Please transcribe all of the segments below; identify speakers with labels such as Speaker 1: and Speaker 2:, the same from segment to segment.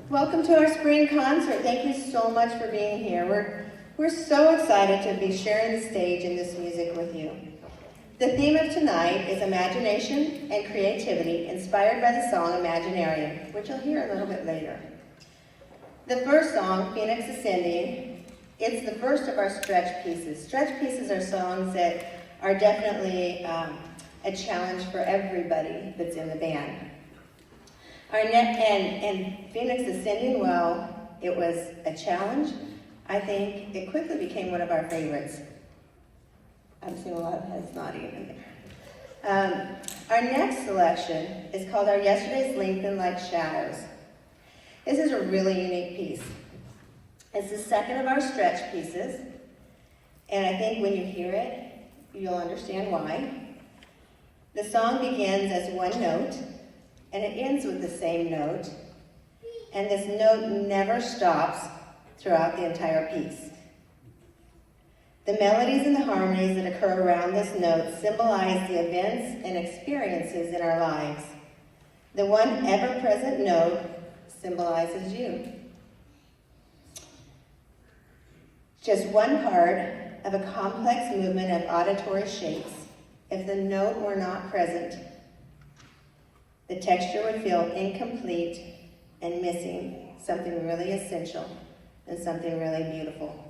Speaker 1: Welcome to our spring concert. Thank you so much for being here. We're so excited to be sharing the stage and this music with you. The theme of tonight is imagination and creativity, inspired by the song Imaginarium, which you'll hear a little bit later. The first song, Phoenix Ascending, it's the first of our stretch pieces. Stretch pieces are songs that are definitely a challenge for everybody that's in the band. And Phoenix Ascending, well, it was a challenge. I think it quickly became one of our favorites. I'm seeing a lot of heads nodding in there. Our next selection is called Our Yesterdays Lengthen Like Shadows. This is a really unique piece. It's the second of our stretch pieces, and I think when you hear it, you'll understand why. The song begins as one note, and it ends with the same note, and this note never stops throughout the entire piece. The melodies and the harmonies that occur around this note symbolize the events and experiences in our lives. The one ever-present note symbolizes you. Just one part of a complex movement of auditory shapes. If the note were not present, the texture would feel incomplete and missing something really essential and something really beautiful.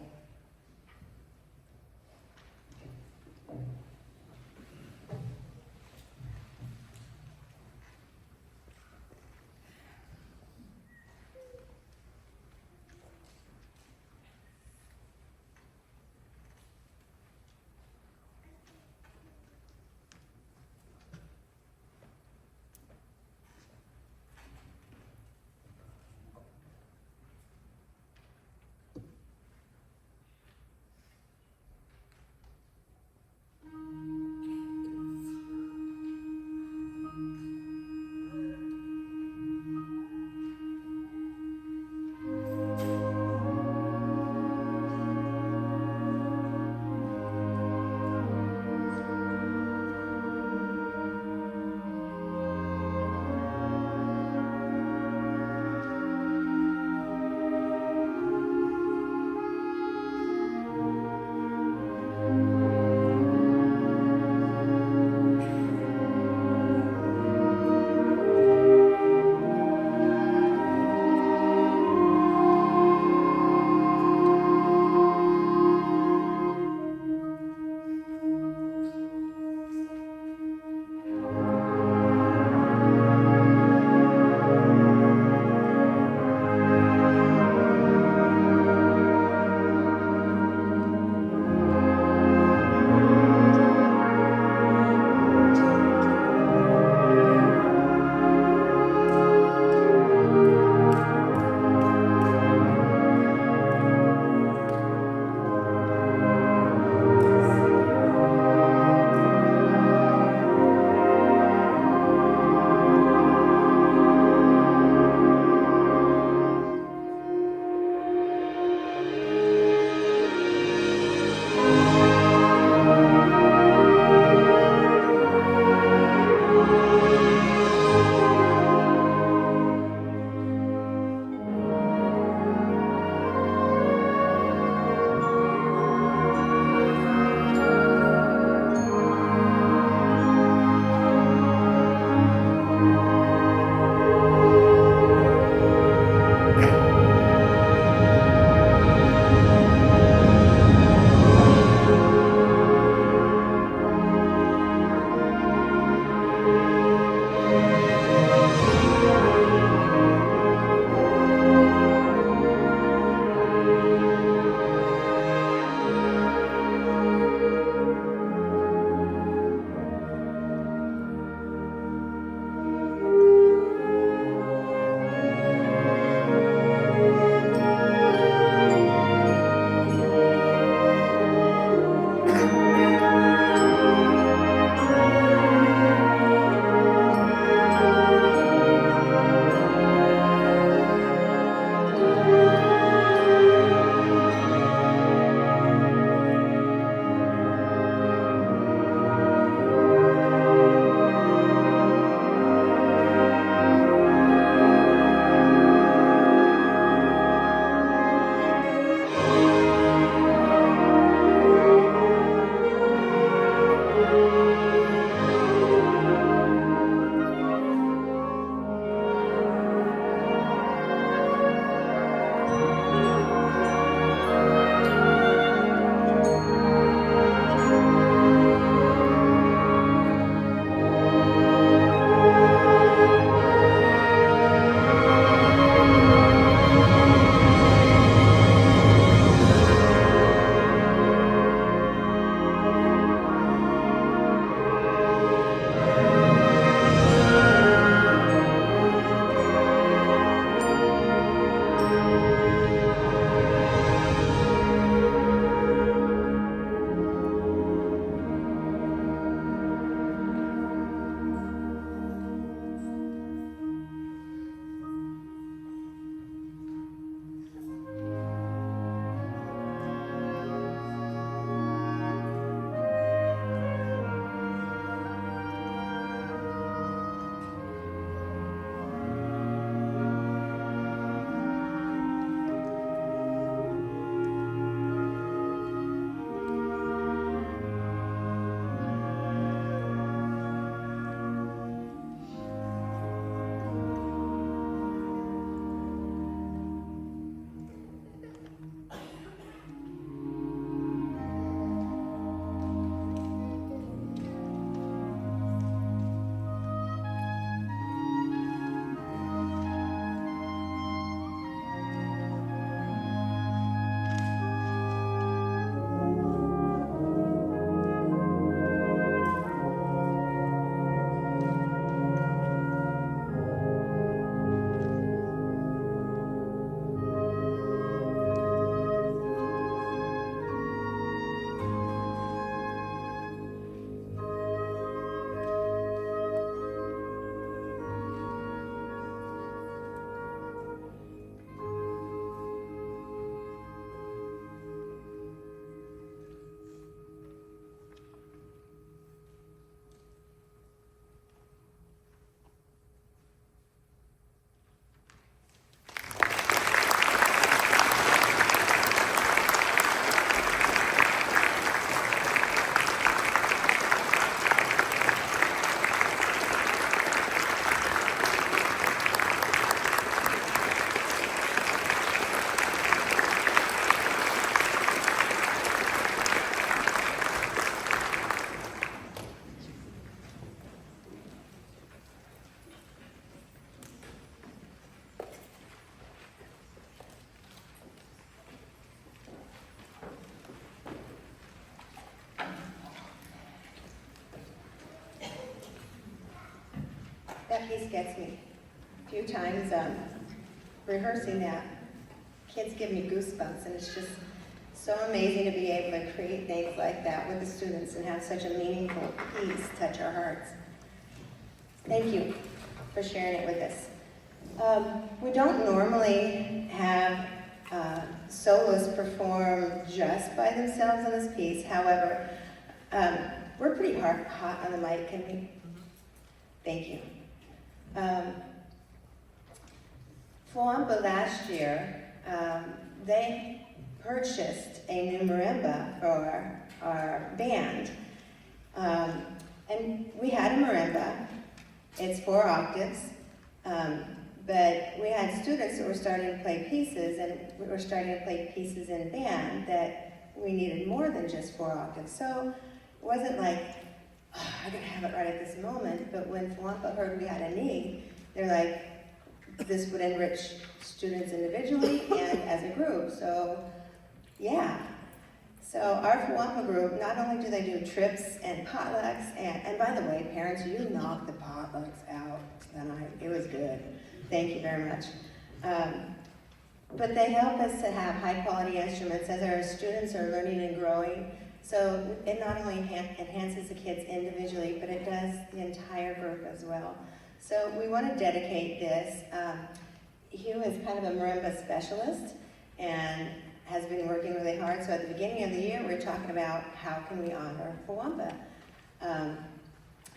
Speaker 1: That piece gets me. A few times rehearsing that, kids give me goosebumps, and it's just so amazing to be able to create things like that with the students and have such a meaningful piece touch our hearts. Thank you for sharing it with us. We don't normally have soloists perform just by themselves on this piece. However, we're pretty hot on the mic, can we? Thank you. Fuampa last year, they purchased a new marimba for our band. And we had a marimba. It's 4 octaves. But we had students that were starting to play pieces, and we were starting to play pieces in band that we needed more than just 4 octaves. So it wasn't like, oh, I gotta have it right at this moment. But when Fuampa heard we had a need, they're like, this would enrich students individually and as a group. So, yeah. So our Fuampa group, not only do they do trips and potlucks, and by the way, parents, you knocked the potlucks out tonight. It was good. Thank you very much. But they help us to have high quality instruments as our students are learning and growing. So it not only enhances the kids individually, but it does the entire group as well. So we want to dedicate this. Hugh is kind of a marimba specialist and has been working really hard. So at the beginning of the year, we're talking about how can we honor Fuampa. And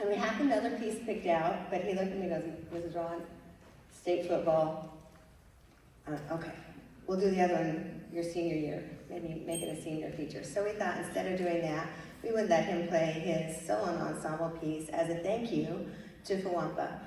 Speaker 1: we have another piece picked out, but he looked at me and goes, Mrs. Ron, state football. Okay, we'll do the other one your senior year. Maybe make it a senior feature. So we thought instead of doing that, we would let him play his solo ensemble piece as a thank you to Fuampa.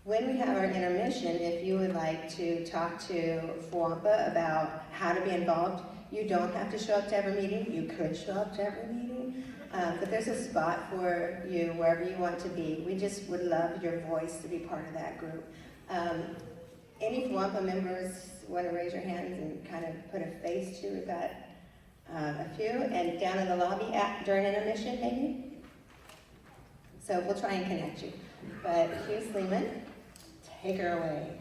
Speaker 1: When we have our intermission, if you would like to talk to Fuampa about how to be involved, you don't have to show up to every meeting. You could show up to every meeting, but there's a spot for you wherever you want to be. We just would love your voice to be part of that group. Any Fuampa members want to raise your hands and kind of put a face to? We've got a few, and down in the lobby during intermission, maybe? So we'll try and connect you. But Hugh Sleeman, take her away.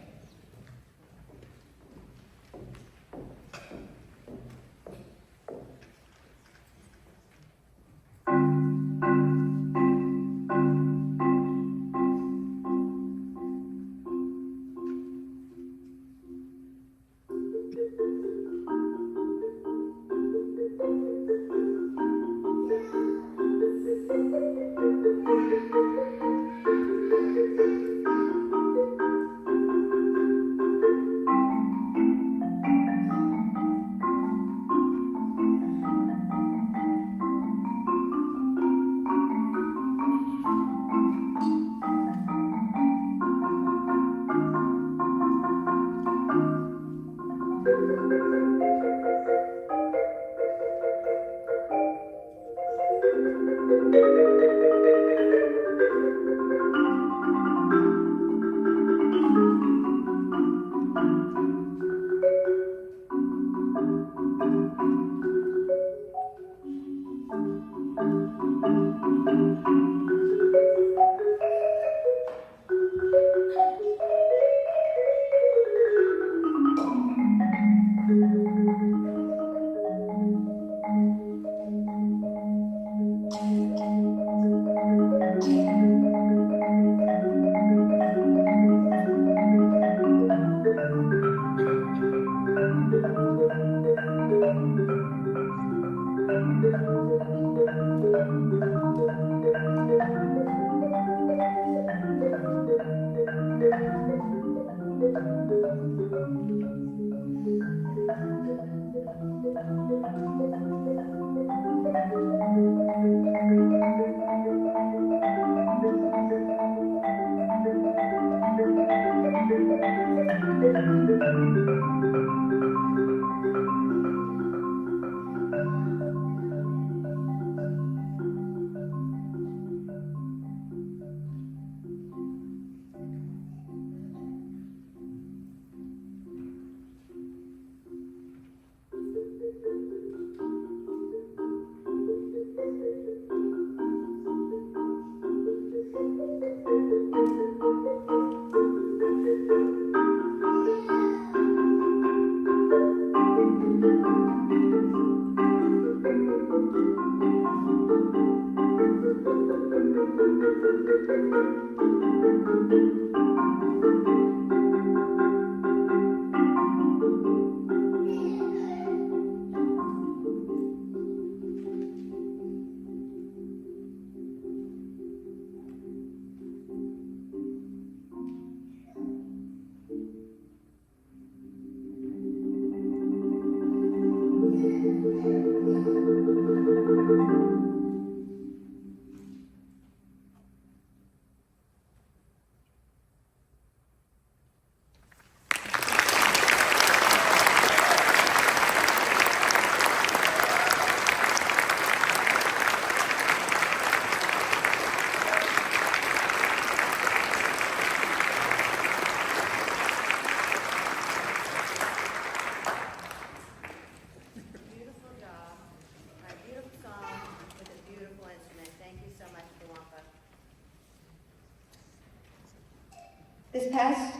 Speaker 1: This past,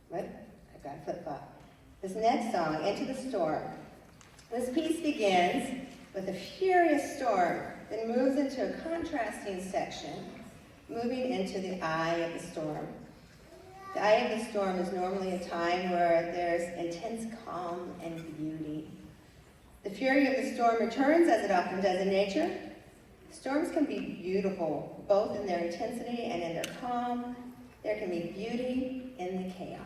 Speaker 1: what? I got a flip-flop. This next song, Into the Storm. This piece begins with a furious storm, then moves into a contrasting section, moving into the eye of the storm. The eye of the storm is normally a time where there's intense calm and beauty. The fury of the storm returns, as it often does in nature. Storms can be beautiful, both in their intensity and in their calm. There can be beauty in the chaos.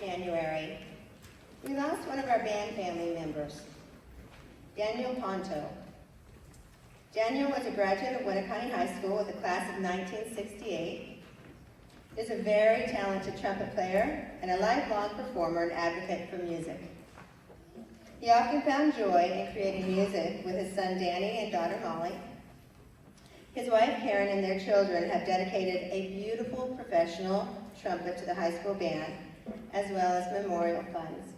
Speaker 1: January, we lost one of our band family members, Daniel Ponto. Daniel was a graduate of Winneconne High School with a class of 1968. He is a very talented trumpet player and a lifelong performer and advocate for music. He often found joy in creating music with his son Danny and daughter Molly. His wife Karen and their children have dedicated a beautiful professional trumpet to the high school band, as well as memorial funds.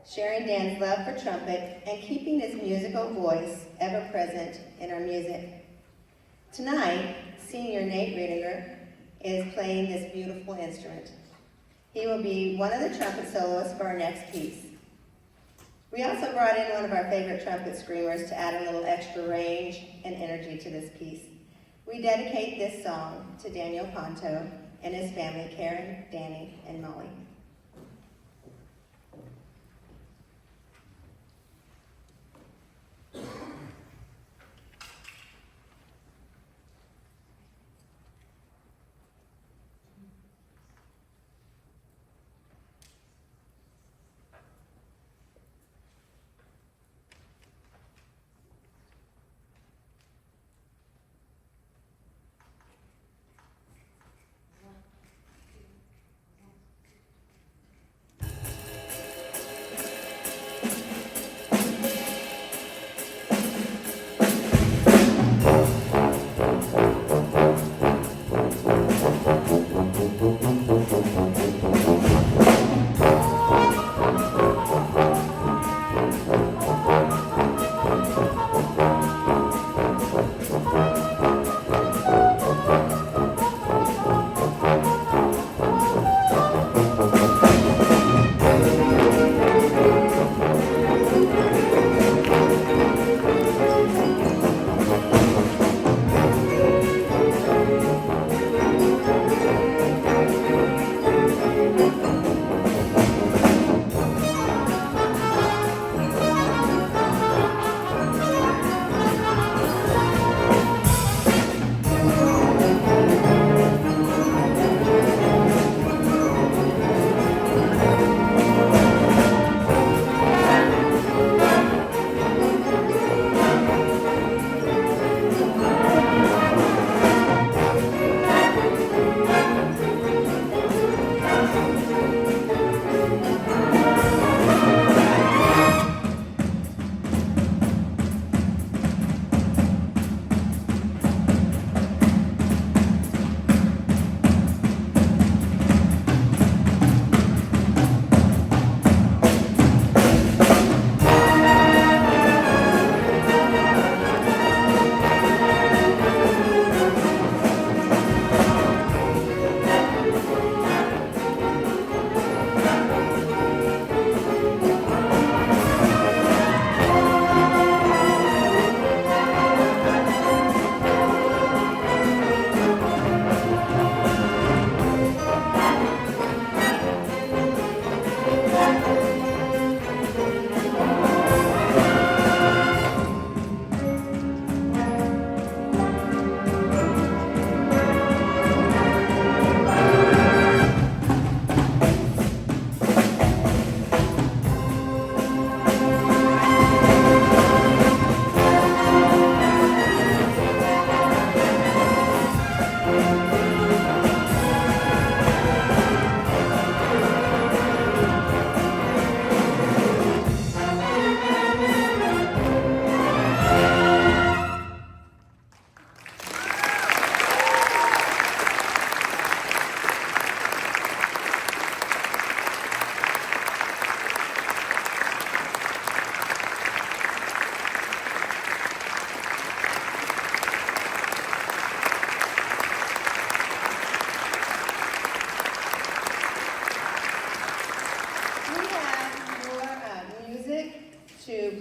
Speaker 1: Sharing Dan's love for trumpet and keeping his musical voice ever present in our music. Tonight, senior Nate Riedinger is playing this beautiful instrument. He will be one of the trumpet soloists for our next piece. We also brought in one of our favorite trumpet screamers to add a little extra range and energy to this piece. We dedicate this song to Daniel Ponto and his family, Karen, Danny, and Molly.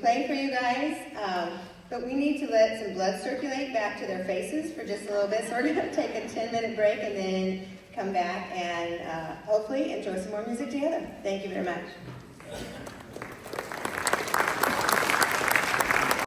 Speaker 1: Play for you guys, but we need to let some blood circulate back to their faces for just a little bit, so we're going to take a 10-minute break and then come back and hopefully enjoy some more music together. Thank you very much.